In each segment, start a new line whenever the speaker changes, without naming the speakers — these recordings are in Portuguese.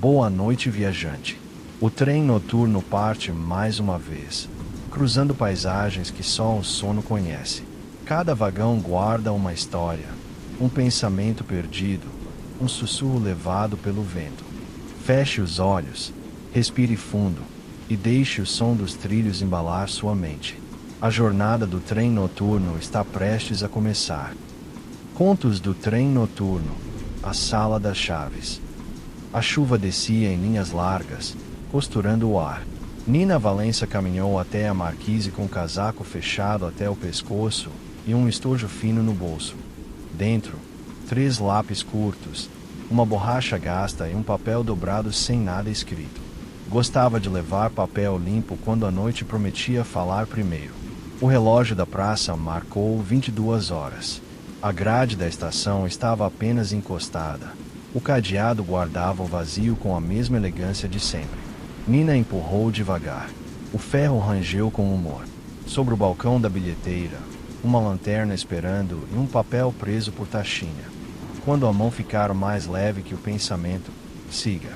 Boa noite, viajante. O trem noturno parte mais uma vez, cruzando paisagens que só o sono conhece. Cada vagão guarda uma história, um pensamento perdido, um sussurro levado pelo vento. Feche os olhos, respire fundo e deixe o som dos trilhos embalar sua mente. A jornada do trem noturno está prestes a começar. Contos do trem noturno, a sala das chaves. A chuva descia em linhas largas, costurando o ar. Nina Valença caminhou até a marquise com o casaco fechado até o pescoço e um estojo fino no bolso. Dentro, 3 lápis curtos, uma borracha gasta e um papel dobrado sem nada escrito. Gostava de levar papel limpo quando a noite prometia falar primeiro. O relógio da praça marcou 22 horas. A grade da estação estava apenas encostada. O cadeado guardava o vazio com a mesma elegância de sempre. Nina empurrou devagar. O ferro rangeu com humor. Sobre o balcão da bilheteira, uma lanterna esperando e um papel preso por taxinha. Quando a mão ficar mais leve que o pensamento, siga.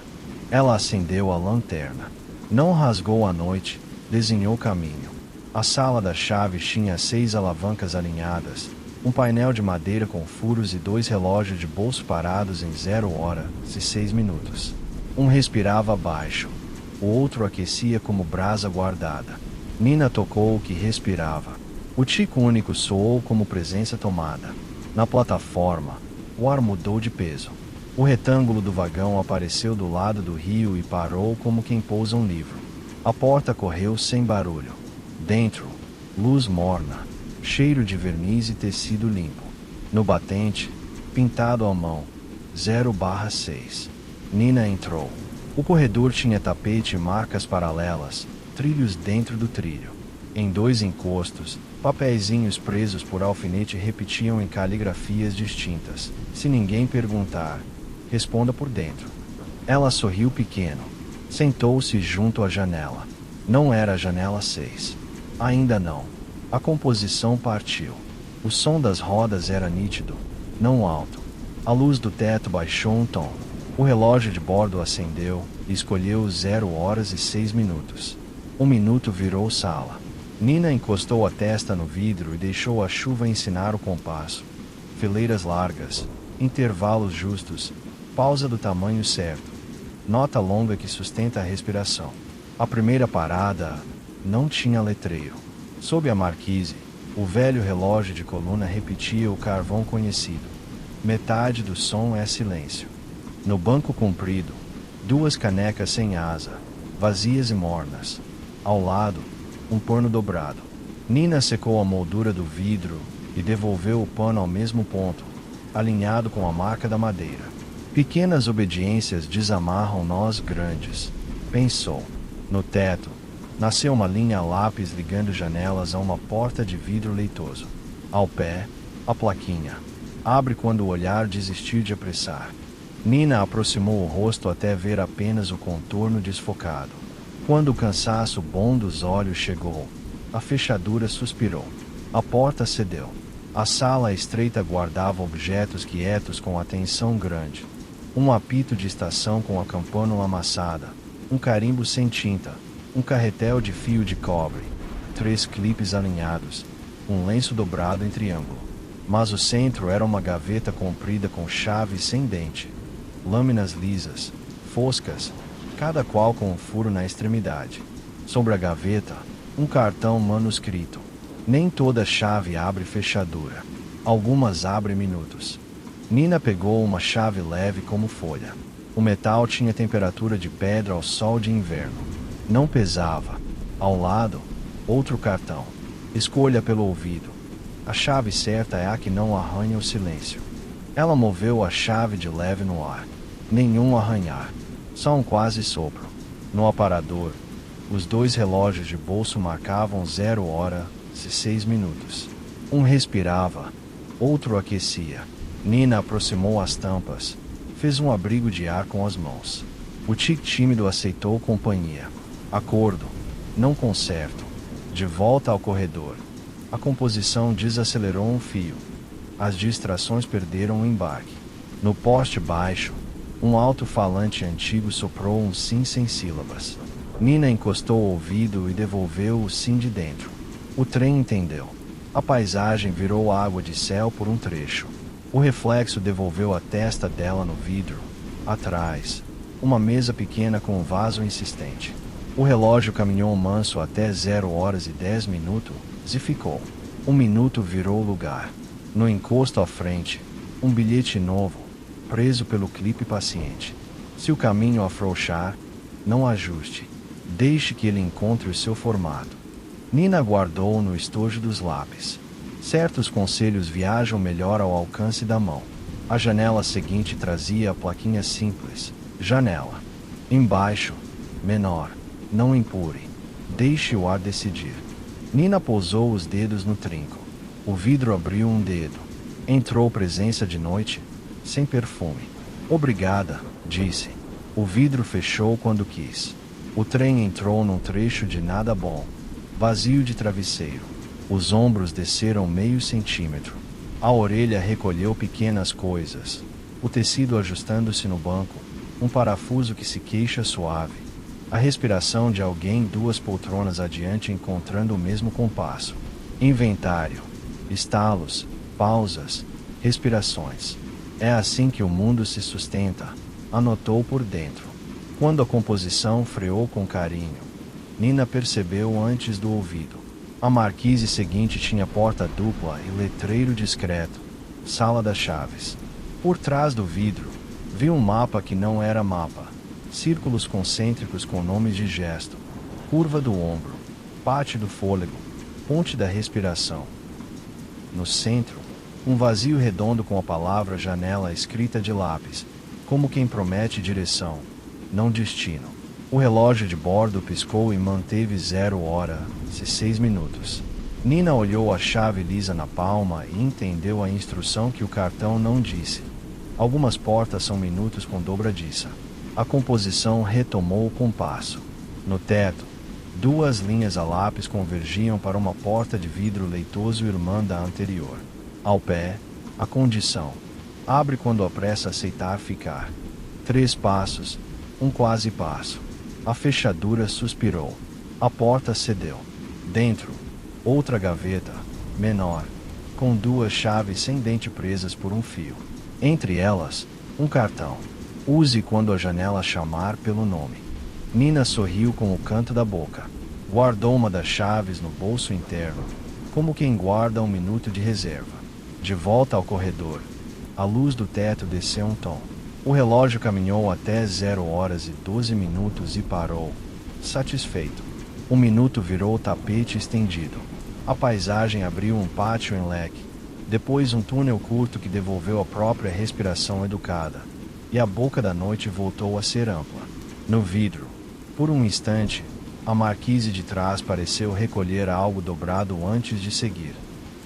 Ela acendeu a lanterna. Não rasgou a noite, desenhou caminho. A sala das chaves tinha 6 alavancas alinhadas, um painel de madeira com furos e 2 relógios de bolso parados em 0 hora e 6 minutos. Um respirava baixo, o outro aquecia como brasa guardada. Nina tocou o que respirava. O tico único soou como presença tomada. Na plataforma, o ar mudou de peso. O retângulo do vagão apareceu do lado do rio e parou como quem pousa um livro. A porta correu sem barulho. Dentro, luz morna, cheiro de verniz e tecido limpo. No batente, pintado à mão, 0/6. Nina entrou. O corredor tinha tapete e marcas paralelas, trilhos dentro do trilho. Em 2 encostos, papeizinhos presos por alfinete repetiam em caligrafias distintas. Se ninguém perguntar, responda por dentro. Ela sorriu pequeno. Sentou-se junto à janela. Não era a janela 6. Ainda não. A composição partiu. O som das rodas era nítido, não alto. A luz do teto baixou um tom. O relógio de bordo acendeu e escolheu 0 horas e 6 minutos. 1 minuto virou sala. Nina encostou a testa no vidro e deixou a chuva ensinar o compasso. Fileiras largas, intervalos justos, pausa do tamanho certo. Nota longa que sustenta a respiração. A primeira parada não tinha letreiro. Sob a marquise, o velho relógio de coluna repetia o carvão conhecido. Metade do som é silêncio. No banco comprido, 2 canecas sem asa, vazias e mornas. Ao lado, um pano dobrado. Nina secou a moldura do vidro e devolveu o pano ao mesmo ponto, alinhado com a marca da madeira. Pequenas obediências desamarram nós grandes, pensou. No teto, nasceu uma linha a lápis ligando janelas a uma porta de vidro leitoso. Ao pé, a plaquinha. Abre quando o olhar desistir de apressar. Nina aproximou o rosto até ver apenas o contorno desfocado. Quando o cansaço bom dos olhos chegou, a fechadura suspirou. A porta cedeu. A sala estreita guardava objetos quietos com atenção grande. Um apito de estação com a campânula amassada, um carimbo sem tinta, um carretel de fio de cobre, 3 clipes alinhados, um lenço dobrado em triângulo. Mas o centro era uma gaveta comprida com chave sem dente. Lâminas lisas, foscas, cada qual com um furo na extremidade. Sobre a gaveta, um cartão manuscrito. Nem toda chave abre fechadura. Algumas abrem minutos. Nina pegou uma chave leve como folha. O metal tinha temperatura de pedra ao sol de inverno. Não pesava. Ao lado, outro cartão. Escolha pelo ouvido. A chave certa é a que não arranha o silêncio. Ela moveu a chave de leve no ar. Nenhum arranhar. Só um quase sopro. No aparador, os 2 relógios de bolso marcavam 0 hora e 6 minutos. Um respirava, outro aquecia. Nina aproximou as tampas. Fez um abrigo de ar com as mãos. O tique tímido aceitou companhia. Acordo. Não conserto. De volta ao corredor. A composição desacelerou um fio. As distrações perderam o embarque. No poste baixo, Um alto-falante antigo soprou um sim sem sílabas. Nina encostou o ouvido e devolveu o sim de dentro. O trem entendeu. A paisagem virou água de céu por um trecho. O reflexo devolveu a testa dela no vidro. Atrás, uma mesa pequena com um vaso insistente. O relógio caminhou manso até 0h10 e ficou. Um minuto virou lugar. No encosto à frente, um bilhete novo, preso pelo clipe paciente. Se o caminho afrouxar, não ajuste. Deixe que ele encontre o seu formato. Nina guardou no estojo dos lápis. Certos conselhos viajam melhor ao alcance da mão. A janela seguinte trazia a plaquinha simples. Janela. Embaixo, menor. Não empure. Deixe o ar decidir. Nina pousou os dedos no trinco. O vidro abriu um dedo. Entrou presença de noite, sem perfume. Obrigada, disse. O vidro fechou quando quis. O trem entrou num trecho de nada bom. Vazio de travesseiro. Os ombros desceram meio centímetro. A orelha recolheu pequenas coisas. O tecido ajustando-se no banco. Um parafuso que se queixa suave. A respiração de alguém 2 poltronas adiante encontrando o mesmo compasso. Inventário. Estalos. Pausas. Respirações. É assim que o mundo se sustenta, anotou por dentro. Quando a composição freou com carinho, Nina percebeu antes do ouvido. A marquise seguinte tinha porta dupla e letreiro discreto. Sala das chaves. Por trás do vidro, viu um mapa que não era mapa. Círculos concêntricos com nomes de gesto. Curva do ombro. Pátio do fôlego. Ponte da respiração. No centro, um vazio redondo com a palavra janela escrita de lápis, como quem promete direção, não destino. O relógio de bordo piscou e manteve 0h06. Nina olhou a chave lisa na palma e entendeu a instrução que o cartão não disse. Algumas portas são minutos com dobradiça. A composição retomou o compasso. No teto, 2 linhas a lápis convergiam para uma porta de vidro leitoso irmã da anterior. Ao pé, a condição. Abre quando apressa aceitar ficar. 3 passos, um quase passo. A fechadura suspirou. A porta cedeu. Dentro, outra gaveta, menor, com 2 chaves sem dente presas por um fio. Entre elas, um cartão. Use quando a janela chamar pelo nome. Nina sorriu com o canto da boca. Guardou uma das chaves no bolso interno, como quem guarda um minuto de reserva. De volta ao corredor, a luz do teto desceu um tom. O relógio caminhou até 0h12 e parou, satisfeito. Um minuto virou tapete estendido. A paisagem abriu um pátio em leque, depois um túnel curto que devolveu a própria respiração educada, e a boca da noite voltou a ser ampla. No vidro, por um instante, a marquise de trás pareceu recolher algo dobrado antes de seguir.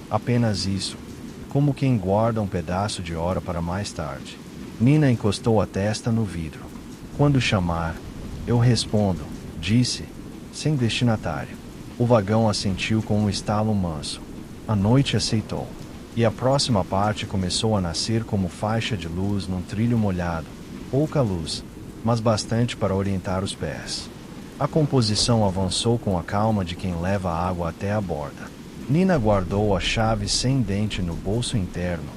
Apenas isso, como quem guarda um pedaço de hora para mais tarde. Nina encostou a testa no vidro. Quando chamar, eu respondo, disse, sem destinatário. O vagão assentiu com um estalo manso. A noite aceitou. E a próxima parte começou a nascer como faixa de luz num trilho molhado. Pouca luz, mas bastante para orientar os pés. A composição avançou com a calma de quem leva a água até a borda. Nina guardou a chave sem dente no bolso interno,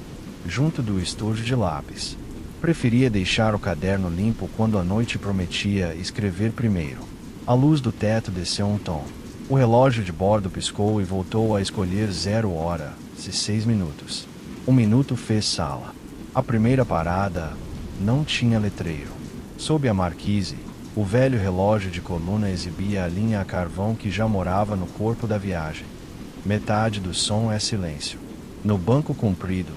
junto do estojo de lápis. Preferia deixar o caderno limpo quando a noite prometia escrever primeiro. A luz do teto desceu um tom. O relógio de bordo piscou e voltou a escolher 0h06. Um minuto fez sala. A primeira parada não tinha letreiro. Sob a marquise, o velho relógio de coluna exibia a linha a carvão que já morava no corpo da viagem. Metade do som é silêncio. No banco comprido,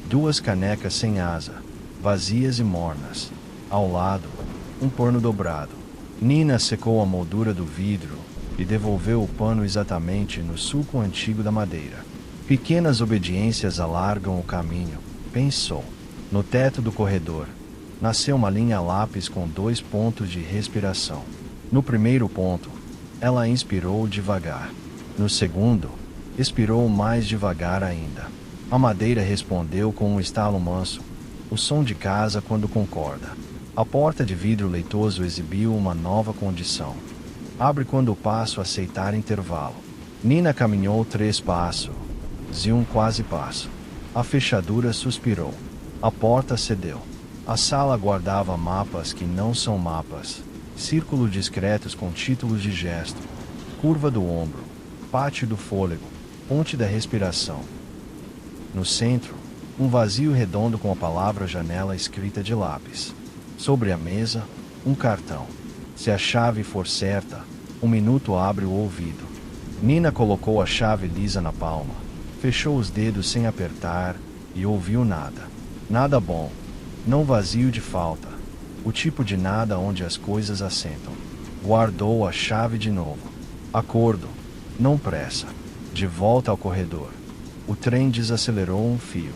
2 canecas sem asa, vazias e mornas. Ao lado, um pano dobrado. Nina secou a moldura do vidro e devolveu o pano exatamente no sulco antigo da madeira. Pequenas obediências alargam o caminho, pensou. No teto do corredor, nasceu uma linha a lápis com 2 pontos de respiração. No primeiro ponto, ela inspirou devagar. No segundo, expirou mais devagar ainda. A madeira respondeu com um estalo manso, o som de casa quando concorda. A porta de vidro leitoso exibiu uma nova condição. Abre quando o passo aceitar intervalo. Nina caminhou 3 passos e um quase passo. A fechadura suspirou. A porta cedeu. A sala guardava mapas que não são mapas. Círculos discretos com títulos de gesto. Curva do ombro. Pátio do fôlego. Ponte da respiração. No centro, um vazio redondo com a palavra janela escrita de lápis. Sobre a mesa, um cartão. Se a chave for certa, 1 minuto abre o ouvido. Nina colocou a chave lisa na palma, fechou os dedos sem apertar e ouviu nada. Nada bom, não vazio de falta, o tipo de nada onde as coisas assentam. Guardou a chave de novo. Acordo, não pressa. De volta ao corredor. O trem desacelerou um fio.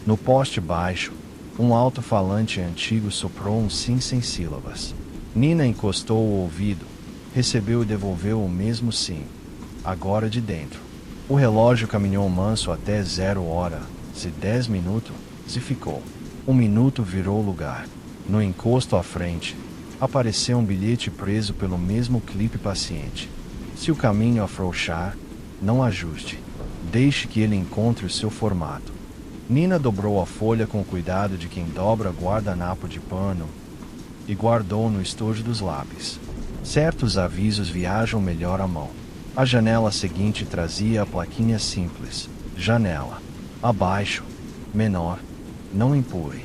No poste baixo, um alto-falante antigo soprou um sim sem sílabas. Nina encostou o ouvido, recebeu e devolveu o mesmo sim, agora de dentro. O relógio caminhou manso até 0h, se 10 minutos, se ficou. 1 minuto virou lugar. No encosto à frente, apareceu um bilhete preso pelo mesmo clipe paciente. Se o caminho afrouxar, não ajuste. Deixe que ele encontre o seu formato. Nina dobrou a folha com o cuidado de quem dobra guardanapo de pano e guardou no estojo dos lápis. Certos avisos viajam melhor à mão. A janela seguinte trazia a plaquinha simples. Janela. Abaixo. Menor. Não empurre.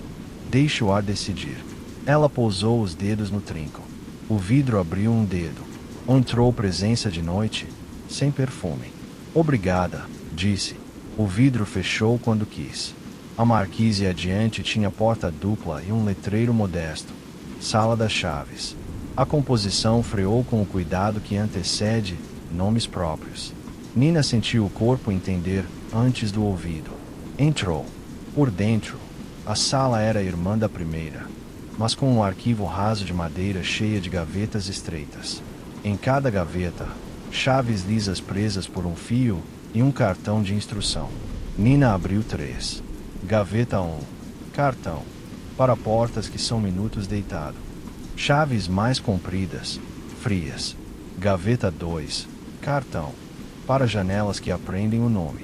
Deixe o ar decidir. Ela pousou os dedos no trinco. O vidro abriu um dedo. Entrou presença de noite, sem perfume. Obrigada, disse. O vidro fechou quando quis. A marquise adiante tinha porta dupla e um letreiro modesto. Sala das chaves. A composição freou com o cuidado que antecede nomes próprios. Nina sentiu o corpo entender antes do ouvido. Entrou. Por dentro, a sala era a irmã da primeira, mas com um arquivo raso de madeira cheia de gavetas estreitas. Em cada gaveta, chaves lisas presas por um fio e um cartão de instrução. Nina abriu 3. Gaveta 1. Cartão. Para portas que são minutos deitado. Chaves mais compridas, frias. Gaveta 2. Cartão. Para janelas que aprendem o nome.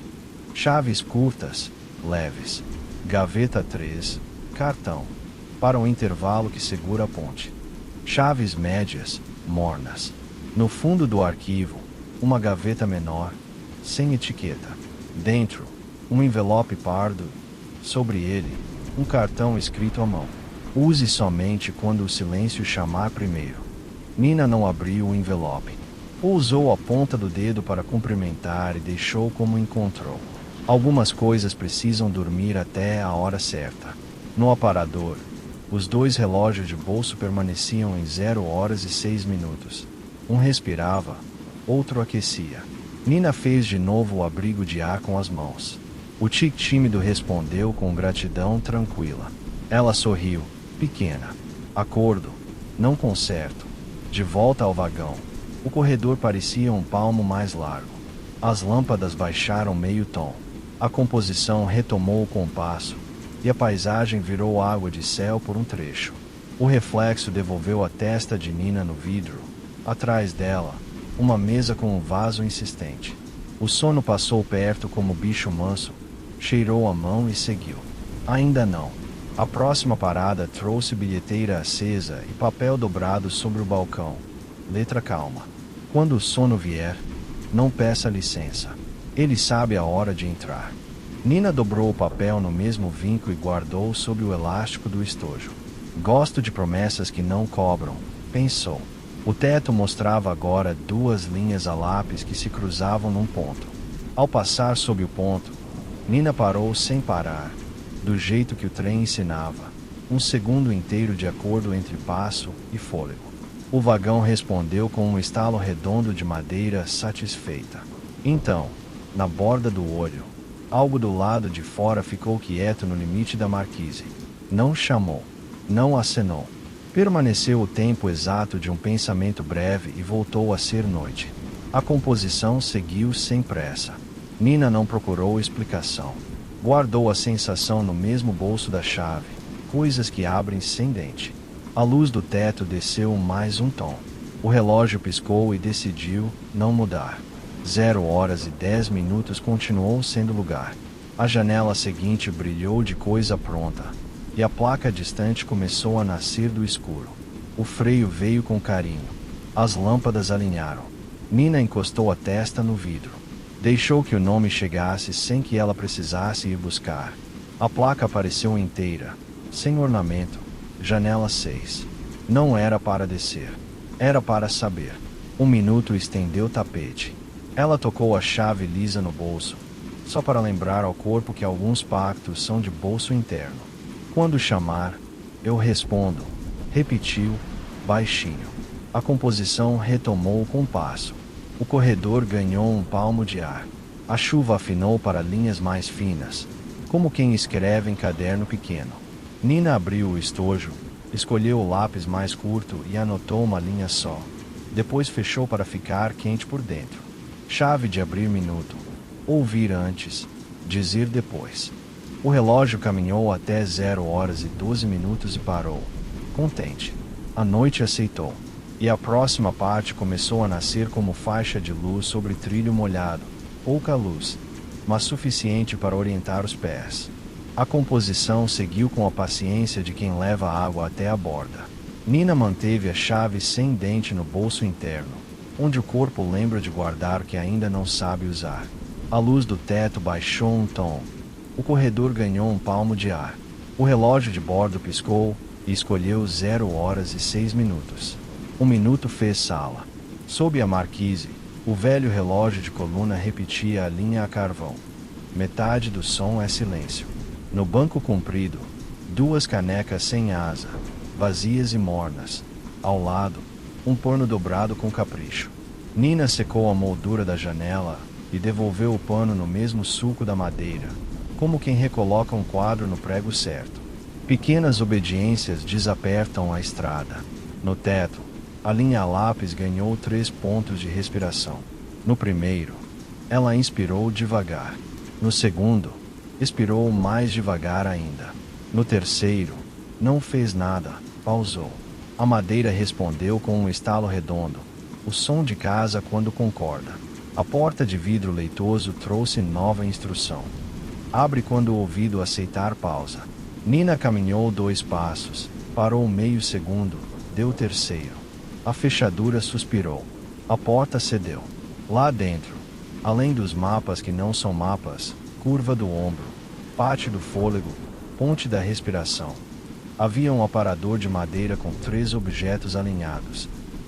Chaves curtas, leves. Gaveta 3. Cartão. Para o intervalo que segura a ponte. Chaves médias, mornas. No fundo do arquivo, uma gaveta menor, sem etiqueta. Dentro, um envelope pardo. Sobre ele, um cartão escrito à mão. Use somente quando o silêncio chamar primeiro. Nina não abriu o envelope. Usou a ponta do dedo para cumprimentar e deixou como encontrou. Algumas coisas precisam dormir até a hora certa. No aparador, os 2 relógios de bolso permaneciam em 0h06. Um respirava, outro aquecia. Nina fez de novo o abrigo de ar com as mãos. O tique tímido respondeu com gratidão tranquila. Ela sorriu, pequena. Acordo, não conserto. De volta ao vagão. O corredor parecia um palmo mais largo. As lâmpadas baixaram meio tom. A composição retomou o compasso, e a paisagem virou água de céu por um trecho. O reflexo devolveu a testa de Nina no vidro. Atrás dela, uma mesa com um vaso insistente. O sono passou perto como bicho manso, cheirou a mão e seguiu. Ainda não. A próxima parada trouxe bilheteira acesa e papel dobrado sobre o balcão. Letra calma. Quando o sono vier, não peça licença. Ele sabe a hora de entrar. Nina dobrou o papel no mesmo vinco e guardou sob o elástico do estojo. Gosto de promessas que não cobram, pensou. O teto mostrava agora 2 linhas a lápis que se cruzavam num ponto. Ao passar sob o ponto, Nina parou sem parar, do jeito que o trem ensinava, 1 segundo inteiro de acordo entre passo e fôlego. O vagão respondeu com um estalo redondo de madeira satisfeita. Então, na borda do olho, algo do lado de fora ficou quieto no limite da marquise. Não chamou, não acenou. Permaneceu o tempo exato de um pensamento breve e voltou a ser noite. A composição seguiu sem pressa. Nina não procurou explicação. Guardou a sensação no mesmo bolso da chave, coisas que abrem sem dente. A luz do teto desceu mais um tom. O relógio piscou e decidiu não mudar. 0h10 continuou sendo lugar. A janela seguinte brilhou de coisa pronta, e a placa distante começou a nascer do escuro. O freio veio com carinho. As lâmpadas alinharam. Nina encostou a testa no vidro. Deixou que o nome chegasse sem que ela precisasse ir buscar. A placa apareceu inteira, sem ornamento. Janela 6. Não era para descer. Era para saber. 1 minuto estendeu o tapete. Ela tocou a chave lisa no bolso, só para lembrar ao corpo que alguns pactos são de bolso interno. Quando chamar, eu respondo, repetiu, baixinho. A composição retomou o compasso. O corredor ganhou um palmo de ar. A chuva afinou para linhas mais finas, como quem escreve em caderno pequeno. Nina abriu o estojo, escolheu o lápis mais curto e anotou uma linha só. Depois fechou para ficar quente por dentro. Chave de abrir minuto. Ouvir antes, dizer depois. O relógio caminhou até 0h12 e parou. Contente. A noite aceitou. E a próxima parte começou a nascer como faixa de luz sobre trilho molhado. Pouca luz, mas suficiente para orientar os pés. A composição seguiu com a paciência de quem leva água até a borda. Nina manteve a chave sem dente no bolso interno, onde o corpo lembra de guardar o que ainda não sabe usar. A luz do teto baixou um tom. O corredor ganhou um palmo de ar. O relógio de bordo piscou e escolheu 0h06. 1 minuto fez sala. Sob a marquise, o velho relógio de coluna repetia a linha a carvão. Metade do som é silêncio. No banco comprido, 2 canecas sem asa, vazias e mornas. Ao lado, um pano dobrado com capricho. Nina secou a moldura da janela e devolveu o pano no mesmo sulco da madeira, como quem recoloca um quadro no prego certo. Pequenas obediências desapertam a estrada. No teto, a linha a lápis ganhou 3 pontos de respiração. No primeiro, ela inspirou devagar. No segundo, expirou mais devagar ainda. No terceiro, não fez nada, pausou. A madeira respondeu com um estalo redondo, o som de casa quando concorda. A porta de vidro leitoso trouxe nova instrução. Abre quando o ouvido aceitar pausa. Nina caminhou 2 passos, parou meio segundo, deu o terceiro. A fechadura suspirou. A porta cedeu. Lá dentro, além dos mapas que não são mapas, curva do ombro, pátio do fôlego, ponte da respiração. Havia um aparador de madeira com 3 objetos alinhados.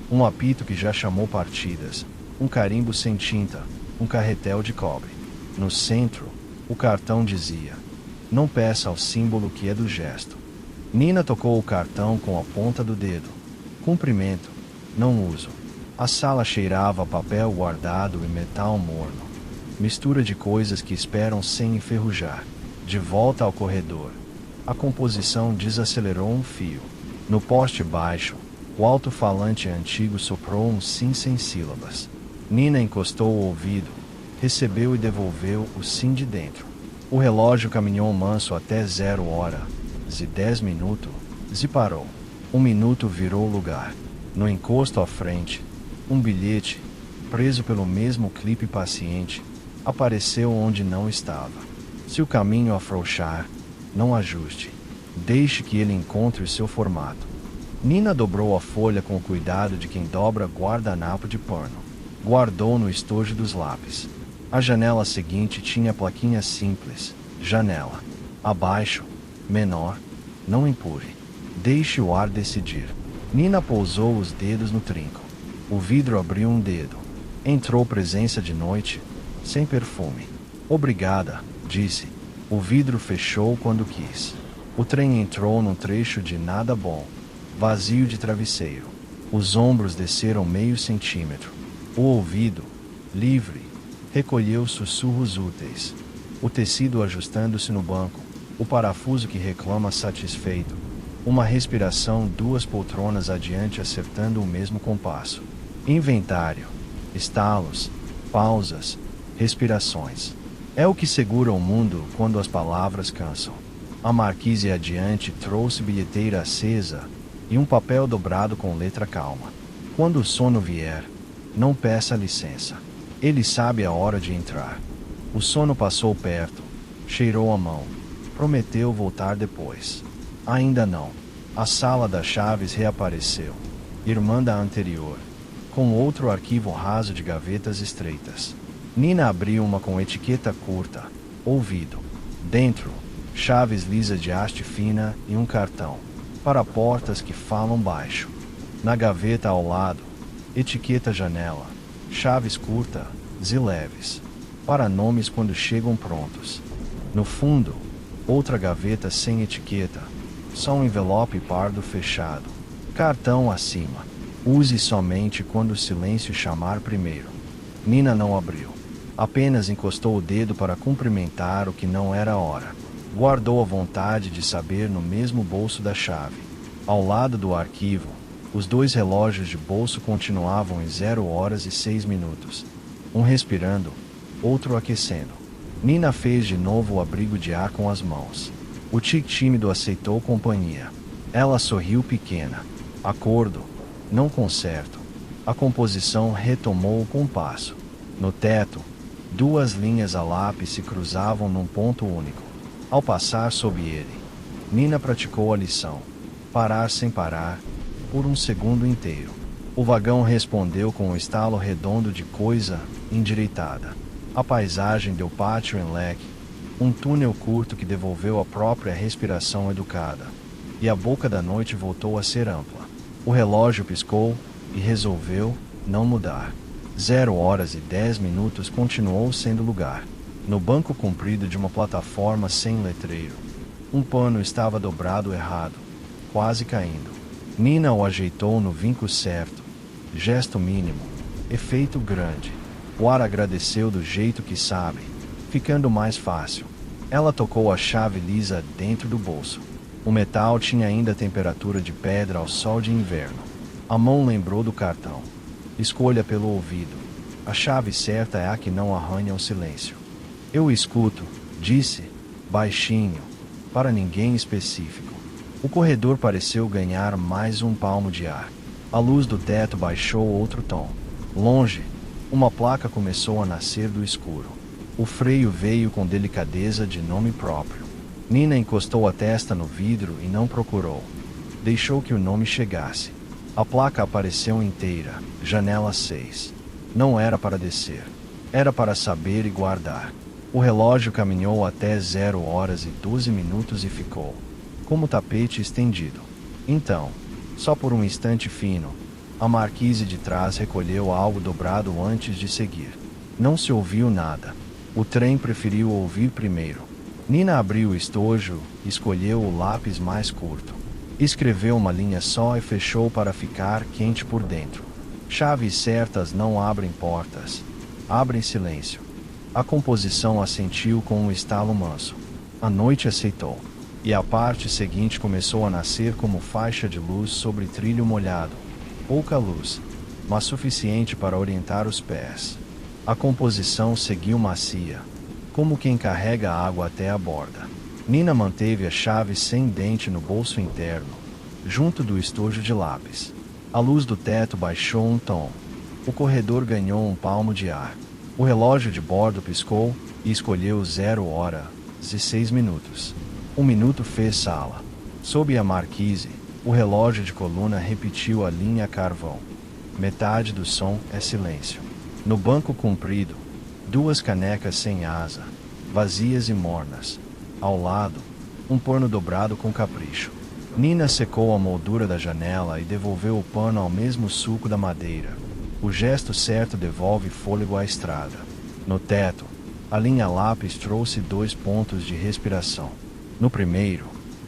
Um apito que já chamou partidas, um carimbo sem tinta, um carretel de cobre. No centro, o cartão dizia: não peça ao símbolo que é do gesto. Nina tocou o cartão com a ponta do dedo. Cumprimento, não uso. A sala cheirava a papel guardado e metal morno. Mistura de coisas que esperam sem enferrujar. De volta ao corredor, a composição desacelerou um fio. No poste baixo, o alto-falante antigo soprou um sim sem sílabas. Nina encostou o ouvido, recebeu e devolveu o sim de dentro. O relógio caminhou manso até 0h10 e parou. 1 minuto virou lugar. No encosto à frente, um bilhete, preso pelo mesmo clipe paciente, apareceu onde não estava. Se o caminho afrouxar, não ajuste. Deixe que ele encontre o seu formato. Nina dobrou a folha com o cuidado de quem dobra guardanapo de pano. Guardou no estojo dos lápis. A janela seguinte tinha plaquinha simples. Janela. Abaixo. Menor. Não empurre. Deixe o ar decidir. Nina pousou os dedos no trinco. O vidro abriu um dedo. Entrou presença de noite, sem perfume. Obrigada, disse. O vidro fechou quando quis. O trem entrou num trecho de nada bom, vazio de travesseiro. Os ombros desceram meio centímetro. O ouvido, livre, recolheu sussurros úteis. O tecido ajustando-se no banco, o parafuso que reclama satisfeito. Uma respiração, 2 poltronas adiante acertando o mesmo compasso. Inventário, estalos, pausas, respirações. É o que segura o mundo quando as palavras cansam. A marquise adiante trouxe bilheteira acesa, e um papel dobrado com letra calma. Quando o sono vier, não peça licença. Ele sabe a hora de entrar. O sono passou perto, cheirou a mão. Prometeu voltar depois. Ainda não. A sala das chaves reapareceu, irmã da anterior, com outro arquivo raso de gavetas estreitas. Nina abriu uma com etiqueta curta, ouvido. Dentro, chaves lisas de haste fina e um cartão, para portas que falam baixo. Na gaveta ao lado, etiqueta janela, chaves curtas e leves, para nomes quando chegam prontos. No fundo, outra gaveta sem etiqueta, só um envelope pardo fechado. Cartão acima. Use somente quando o silêncio chamar primeiro. Nina não abriu. Apenas encostou o dedo para cumprimentar o que não era hora. Guardou a vontade de saber no mesmo bolso da chave. Ao lado do arquivo, os 2 relógios de bolso continuavam em 0h06. Um respirando, outro aquecendo. Nina fez de novo o abrigo de ar com as mãos. O tique tímido aceitou companhia. Ela sorriu pequena. Acordo, não concerto. A composição retomou o compasso. No teto, 2 linhas a lápis se cruzavam num ponto único. Ao passar sob ele, Nina praticou a lição. Parar sem parar, por um segundo inteiro. O vagão respondeu com um estalo redondo de coisa endireitada. A paisagem deu pátio em leque, um túnel curto que devolveu a própria respiração educada. E a boca da noite voltou a ser ampla. O relógio piscou e resolveu não mudar. 0h10 continuou sendo lugar. No banco comprido de uma plataforma sem letreiro, um pano estava dobrado errado, quase caindo. Nina o ajeitou no vinco certo. Gesto mínimo, efeito grande. O ar agradeceu do jeito que sabe, ficando mais fácil. Ela tocou a chave lisa dentro do bolso. O metal tinha ainda a temperatura de pedra ao sol de inverno. A mão lembrou do cartão. Escolha pelo ouvido. A chave certa é a que não arranha o silêncio. Eu escuto, disse, baixinho, para ninguém específico. O corredor pareceu ganhar mais um palmo de ar. A luz do teto baixou outro tom. Longe, uma placa começou a nascer do escuro. O freio veio com delicadeza de nome próprio. Nina encostou a testa no vidro e não procurou. Deixou que o nome chegasse. A placa apareceu inteira, janela 6. Não era para descer. Era para saber e guardar. O relógio caminhou até 0h12 e ficou, como tapete estendido. Então, só por um instante fino, a marquise de trás recolheu algo dobrado antes de seguir. Não se ouviu nada. O trem preferiu ouvir primeiro. Nina abriu o estojo e escolheu o lápis mais curto. Escreveu uma linha só e fechou para ficar quente por dentro. Chaves certas não abrem portas. Abrem silêncio. A composição assentiu com um estalo manso. A noite aceitou. E a parte seguinte começou a nascer como faixa de luz sobre trilho molhado. Pouca luz, mas suficiente para orientar os pés. A composição seguiu macia, como quem carrega água até a borda. Nina manteve a chave sem dente no bolso interno, junto do estojo de lápis. A luz do teto baixou um tom. O corredor ganhou um palmo de ar. O relógio de bordo piscou e escolheu 0h06. Um minuto fez sala. Sob a marquise, o relógio de coluna repetiu a linha carvão. Metade do som é silêncio. No banco comprido, 2 canecas sem asa, vazias e mornas. Ao lado, um pano dobrado com capricho. Nina secou a moldura da janela e devolveu o pano ao mesmo sulco da madeira. O gesto certo devolve fôlego à estrada. No teto, a linha lápis trouxe 2 pontos de respiração. No primeiro,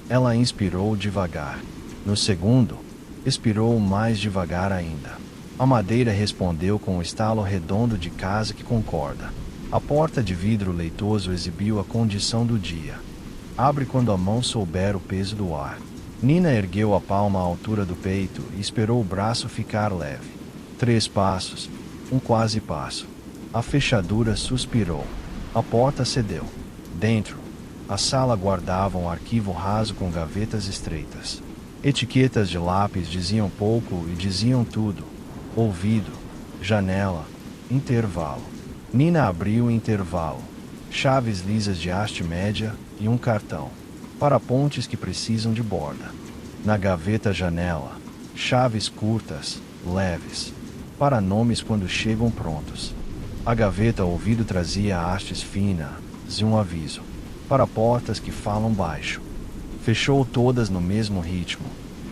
ela inspirou devagar. No segundo, expirou mais devagar ainda. A madeira respondeu com um estalo redondo de casa que concorda. A porta de vidro leitoso exibiu a condição do dia. Abre quando a mão souber o peso do ar. Nina ergueu a palma à altura do peito e esperou o braço ficar leve. 3 passos, um quase passo. A fechadura suspirou. A porta cedeu. Dentro, a sala guardava um arquivo raso com gavetas estreitas. Etiquetas de lápis diziam pouco e diziam tudo. Ouvido, janela, intervalo. Nina abriu o intervalo. Chaves lisas de haste média e um cartão. Para pontes que precisam de borda. Na gaveta janela, chaves curtas, leves. Para nomes quando chegam prontos. A gaveta ouvido trazia hastes finas e um aviso. Para portas que falam baixo. Fechou todas no mesmo ritmo,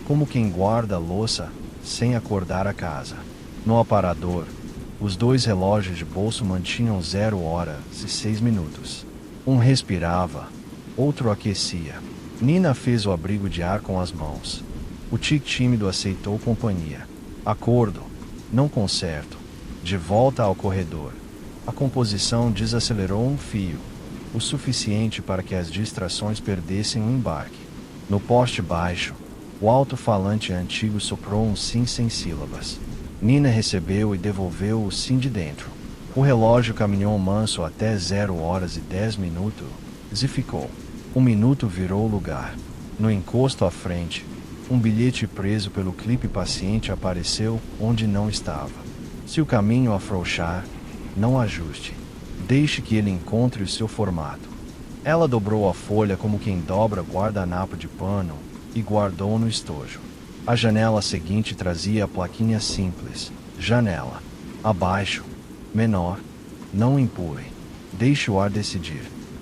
como quem guarda a louça sem acordar a casa. No aparador, os 2 relógios de bolso mantinham 0 horas e 6 minutos. Um respirava, outro aquecia. Nina fez o abrigo de ar com as mãos. O tique tímido aceitou companhia. Acordo, não concerto. De volta ao corredor. A composição desacelerou um fio, o suficiente para que as distrações perdessem o embarque. No poste baixo, o alto-falante antigo soprou um sim sem sílabas. Nina recebeu e devolveu o sim de dentro. O relógio caminhou manso até 0 horas e 10 minutos e ficou. Um minuto virou lugar. No encosto à frente, um bilhete preso pelo clipe paciente apareceu onde não estava. Se o caminho afrouxar, não ajuste. Deixe que ele encontre o seu formato. Ela dobrou a folha como quem dobra guardanapo de pano e guardou no estojo. A janela seguinte trazia a plaquinha simples. Janela. Abaixo. Menor. Não empurre. Deixe o ar decidir.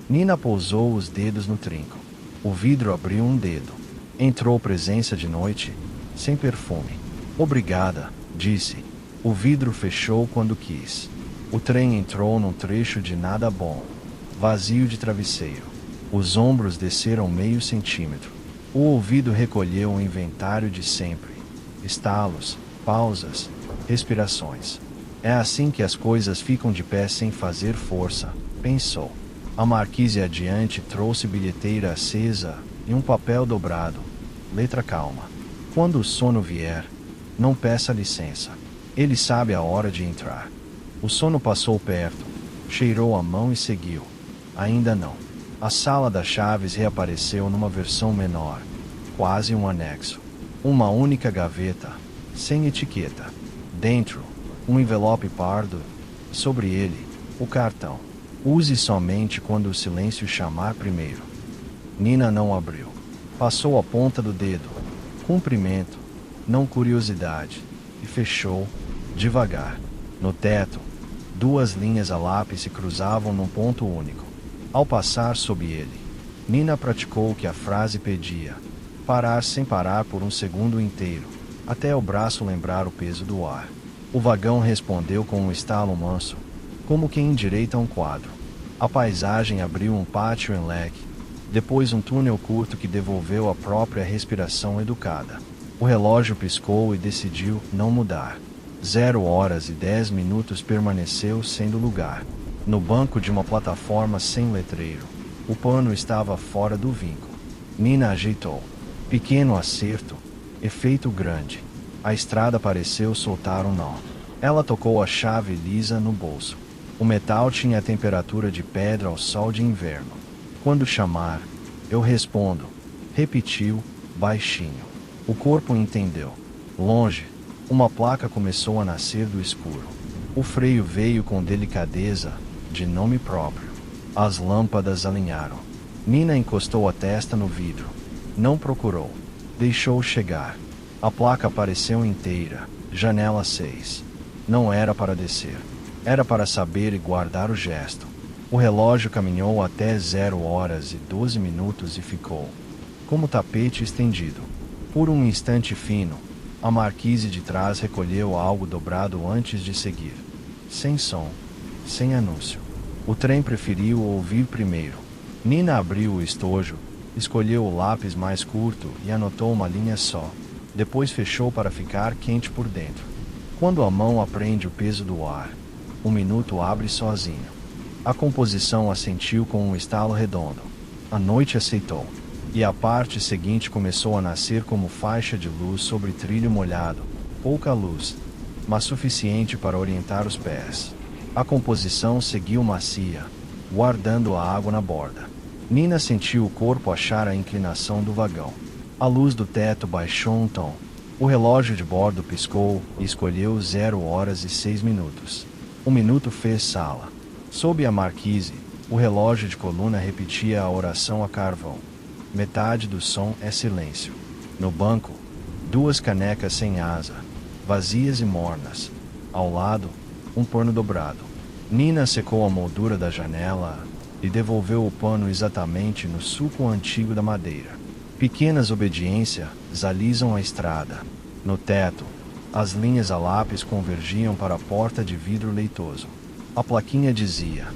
Nina pousou os dedos no trinco. O vidro abriu um dedo. Entrou presença de noite, sem perfume. Obrigada, disse. O vidro fechou quando quis. O trem entrou num trecho de nada bom. Vazio de travesseiro. Os ombros desceram meio centímetro. O ouvido recolheu o inventário de sempre. Estalos, pausas, respirações. É assim que as coisas ficam de pé sem fazer força, pensou. A marquise adiante trouxe bilheteira acesa e um papel dobrado. Letra calma. Quando o sono vier, não peça licença. Ele sabe a hora de entrar. O sono passou perto, cheirou a mão e seguiu. Ainda não. A sala das chaves reapareceu numa versão menor, quase um anexo. Uma única gaveta, sem etiqueta. Dentro, um envelope pardo. Sobre ele, o cartão. Use somente quando o silêncio chamar primeiro. Nina não abriu. Passou a ponta do dedo. Cumprimento, não curiosidade. E fechou, devagar. No teto, 2 linhas a lápis se cruzavam num ponto único. Ao passar sob ele, Nina praticou o que a frase pedia. Parar sem parar por um segundo inteiro, até o braço lembrar o peso do ar. O vagão respondeu com um estalo manso, como quem endireita um quadro. A paisagem abriu um pátio em leque, depois um túnel curto que devolveu a própria respiração educada. O relógio piscou e decidiu não mudar. 0 horas e 10 minutos permaneceu sendo lugar. No banco de uma plataforma sem letreiro, o pano estava fora do vinco. Nina ajeitou. Pequeno acerto, efeito grande. A estrada pareceu soltar um nó. Ela tocou a chave lisa no bolso. O metal tinha a temperatura de pedra ao sol de inverno. Quando chamar, eu respondo, repetiu, baixinho. O corpo entendeu. Longe, uma placa começou a nascer do escuro. O freio veio com delicadeza, de nome próprio. As lâmpadas alinharam. Nina encostou a testa no vidro. Não procurou. Deixou chegar. A placa apareceu inteira. Janela 6. Não era para descer. Era para saber e guardar o gesto. O relógio caminhou até 0 horas e 12 minutos e ficou, como tapete estendido. Por um instante fino, a marquise de trás recolheu algo dobrado antes de seguir. Sem som, sem anúncio. O trem preferiu ouvir primeiro. Nina abriu o estojo, escolheu o lápis mais curto e anotou uma linha só. Depois fechou para ficar quente por dentro. Quando a mão aprende o peso do ar, o minuto abre sozinho. A composição assentiu com um estalo redondo. A noite aceitou. E a parte seguinte começou a nascer como faixa de luz sobre trilho molhado. Pouca luz, mas suficiente para orientar os pés. A composição seguiu macia, guardando a água na borda. Nina sentiu o corpo achar a inclinação do vagão. A luz do teto baixou um tom. O relógio de bordo piscou e escolheu 0 horas e 6 minutos. O minuto fez sala. Sob a marquise, o relógio de coluna repetia a oração a carvão. Metade do som é silêncio. No banco, 2 canecas sem asa, vazias e mornas. Ao lado, um pano dobrado. Nina secou a moldura da janela e devolveu o pano exatamente no sulco antigo da madeira. Pequenas obediências alisam a estrada. No teto, as linhas a lápis convergiam para a porta de vidro leitoso. A plaquinha dizia: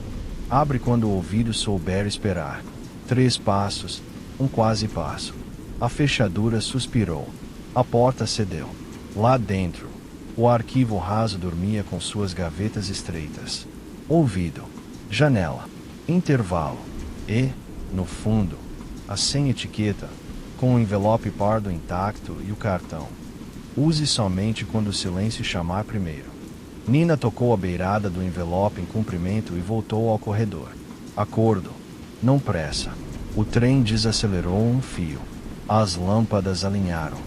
abre quando o ouvido souber esperar. 3 passos, um quase passo. A fechadura suspirou. A porta cedeu. Lá dentro, o arquivo raso dormia com suas gavetas estreitas. Ouvido, janela, intervalo e, no fundo, a sem etiqueta, com o envelope pardo intacto e o cartão. Use somente quando o silêncio chamar primeiro. Nina tocou a beirada do envelope em cumprimento e voltou ao corredor. Acordo. Não pressa. O trem desacelerou um fio. As lâmpadas alinharam.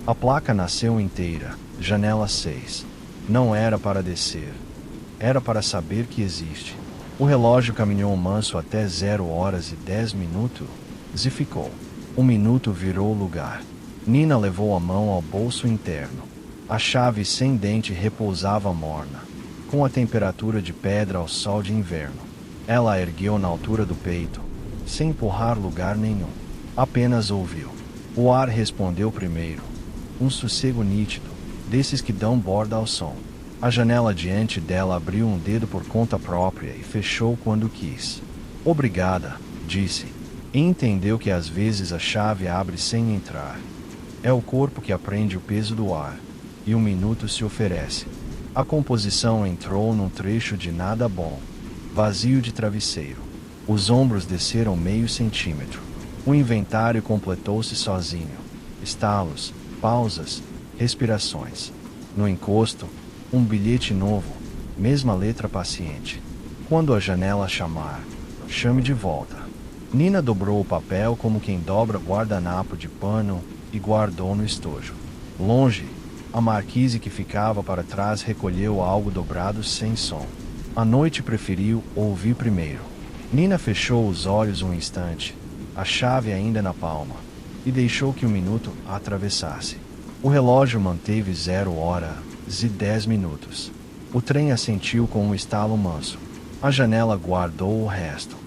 A placa nasceu inteira. Janela 6. Não era para descer. Era para saber que existe. O relógio caminhou manso até 0 horas e 10 minutos e ficou. Um minuto virou lugar. Nina levou a mão ao bolso interno. A chave sem dente repousava morna, com a temperatura de pedra ao sol de inverno. Ela a ergueu na altura do peito, sem empurrar lugar nenhum. Apenas ouviu. O ar respondeu primeiro. Um sossego nítido, desses que dão borda ao som. A janela diante dela abriu um dedo por conta própria e fechou quando quis. Obrigada, disse. E entendeu que às vezes a chave abre sem entrar. É o corpo que aprende o peso do ar. E um minuto se oferece. A composição entrou num trecho de nada bom. Vazio de travesseiro. Os ombros desceram meio centímetro. O inventário completou-se sozinho. Estalos, pausas, respirações. No encosto, um bilhete novo, mesma letra paciente. Quando a janela chamar, chame de volta. Nina dobrou o papel como quem dobra guardanapo de pano e guardou no estojo. Longe, a marquise que ficava para trás recolheu algo dobrado sem som. A noite preferiu ouvir primeiro. Nina fechou os olhos um instante, a chave ainda na palma, e deixou que o minuto a atravessasse. O relógio manteve 0 horas e 10 minutos. O trem assentiu com um estalo manso. A janela guardou o resto.